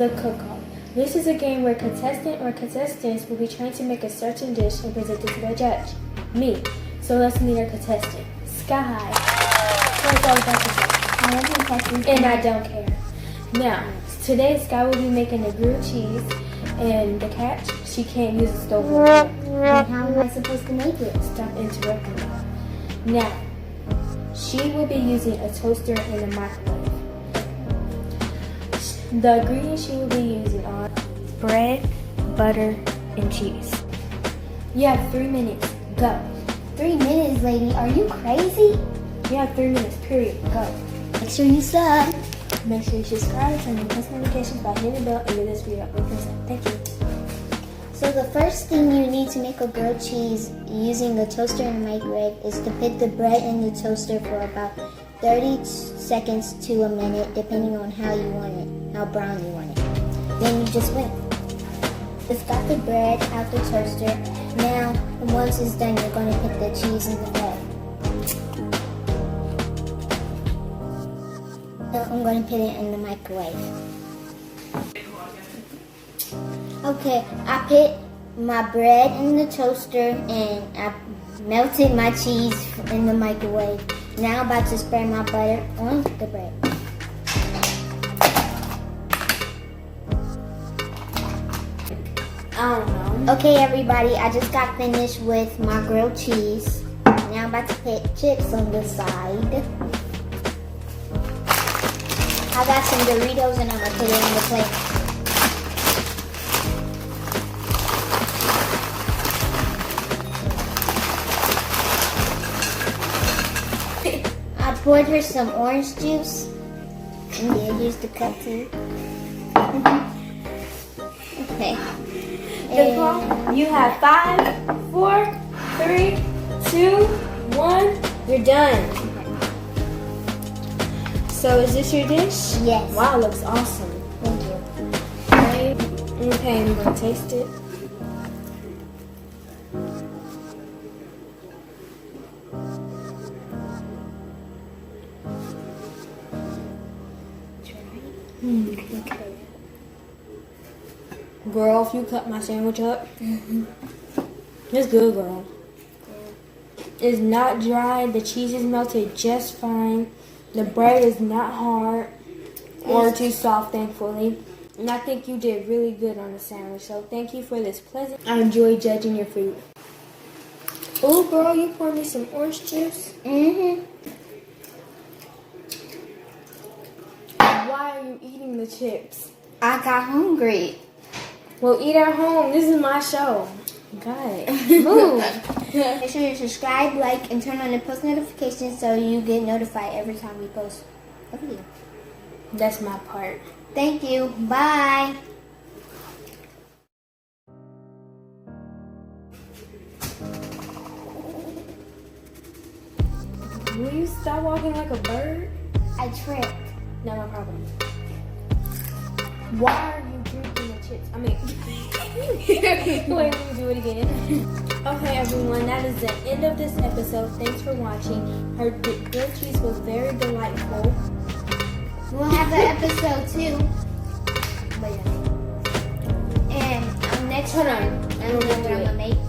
the cook-off. This is a game where contestant or contestants will be trying to make a certain dish and present it to the judge, me. So let's meet our contestant, Skye. What's all about to say? I love contestants. And I don't care. Now, today Skye will be making the grilled cheese, and the catch, she can't use the stove. And how am I supposed to make it? Stop interrupting me. Now, she will be using a toaster and a microwave. The ingredients she will be using are bread, butter, and cheese. You have 3 minutes. Go. 3 minutes, lady. Are you crazy? You have 3 minutes, period. Go. Make sure you sub. Make sure you subscribe, turn on post notifications by hitting the bell, and give this video a thumbs up. Thank you. So the first thing you need to make a grilled cheese using a toaster and a microwave is to put the bread in the toaster for about 30 seconds to a minute, depending on how you want it, how brown you want it. Then you just wait. Just got the bread out the toaster. Now, once it's done, you're going to put the cheese in the bread. So I'm going to put it in the microwave. Okay, I put my bread in the toaster and I melted my cheese in the microwave. Now I'm about to spread my butter on the bread. I don't know. Okay, everybody, I just got finished with my grilled cheese. Now I'm about to put chips on the side. I got some Doritos and I'm going to put it on the plate. I poured her some orange juice. And yeah, here's the cup too. Okay. And you have 5, 4, 3, 2, 1. You're done. So is this your dish? Yes. Wow, it looks awesome. Thank you. Okay, I'm gonna taste it. Girl, if you cut my sandwich up, it's good, girl. It's not dry. The cheese is melted just fine. The bread is not hard or too soft, thankfully. And I think you did really good on the sandwich. So thank you for this pleasant. I enjoy judging your food. Oh, girl, you poured me some orange juice. Why are you eating the chips? I got hungry. Well, eat at home. This is my show. God, move. Make sure you subscribe, like, and turn on the post notifications so you get notified every time we post a video. That's my part. Thank you. Bye. Will you stop walking like a bird? I tripped. Not my problem. Why are you drinking the chips? I mean, wait, let me do it again. Okay, everyone, that is the end of this episode. Thanks for watching. Her grilled cheese was very delightful. We'll have an episode 2. But yeah. And next Hold on. I don't know what I'm gonna make.